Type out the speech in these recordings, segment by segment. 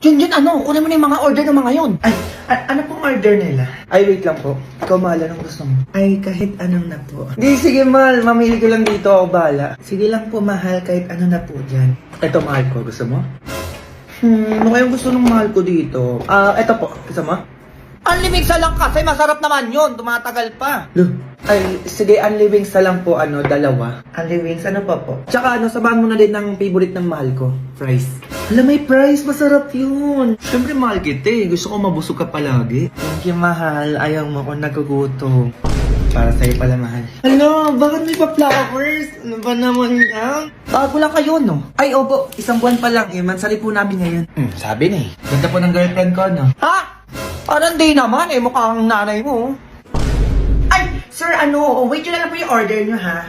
Junjun, ano? Kunin mo na yung mga order ng mga yun. Ay, ano pong order nila? Ay, wait lang po. Ikaw, mahal, anong gusto mo? Ay, kahit anong na po. Di, sige, mahal. Mamili ko lang dito. Ako bahala. Sige lang po, mahal. Kahit ano na po dyan. Ito, mahal ko. Gusto mo? Ano kayong gusto ng mahal ko dito? Ito po. Gusto mo? Unlimigsa lang kasi, masarap naman yun. Tumatagal pa. Lo. Ay, sige, unli wings na lang po, dalawa. Unli wings, ano pa po? Tsaka, sabahan mo na din ng favorite ng mahal ko. Fries. Alam, may fries, masarap yun. Siyempre, mahal kita eh. Gusto ko mabusog ka palagi. Thank you, mahal. Ayaw mo ko nagugutom. Para sa'yo pala, mahal. Ano, bakit may pa-flowers? Ano ba naman yan? Bago lang kayo, no? Ay, opo, isang buwan pa lang eh. Mansali po namin ngayon. Sabi na eh. Ganda po ng girlfriend ko, no? Ha? Parang di naman eh, mukhang nanay mo. Ay, sir, wait nyo na lang po yung order nyo, ha?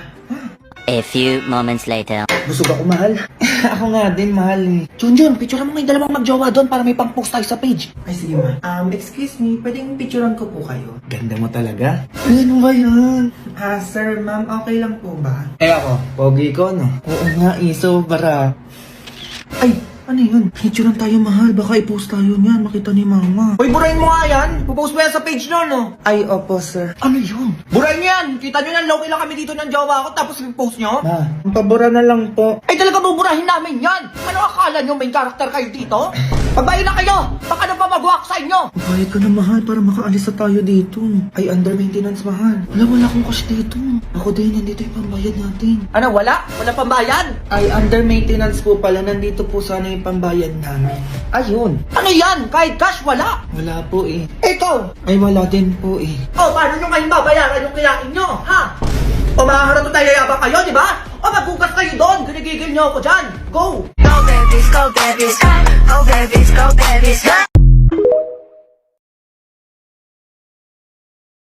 A few moments later. Busog ako, mahal. Ako nga din, mahal eh. Junjun, picture mo yung dalawang magjowa doon para may pang-post tayo sa page. Ay, sige ma. Excuse me, pwedeng picturean ko po kayo? Ganda mo talaga. Ano ba yan? Sir, ma'am, okay lang po ba? Eh ako, pogi ko, no? Oo nga, iso, bara. Ay, ano yun? Picturean tayo, mahal. Baka i-post tayo niyan, makita ni mama. Uy, burahin mo nga yan. Pupost mo yan sa page no, no? Ay, opo, sir. Ano yun? Burahin nyo yan. Kita nyo yan, low lang kami dito ng jowa ko tapos i-post nyo. Ma, pabura na lang po. Ay talaga buburahin namin yan. Ano akala nyo main character kayo dito? Pagbayin na kayo. Baka na pa mag-walk sa inyo. Bayad ka na, mahal, para makaalis na tayo dito. Ay, under maintenance, mahal. Wala akong cash dito. Ako din, nandito yung pambayad natin. Ano, wala? Wala pambayan? Ay, under maintenance po pala. Nandito po sana yung pambayad namin. Ayun. Ano yan? Kahit cash, wala. Wala po eh. Ikaw. Ay, wala din po eh. O, paano nyo ngayon babayaran yung kinain nyo, ha? O, makakaroon tayo yabang kayo, di ba? O, magbukas kayo doon. Ginigigil nyo ako dyan. Go! Go babies, go babies, go babies, go babies, go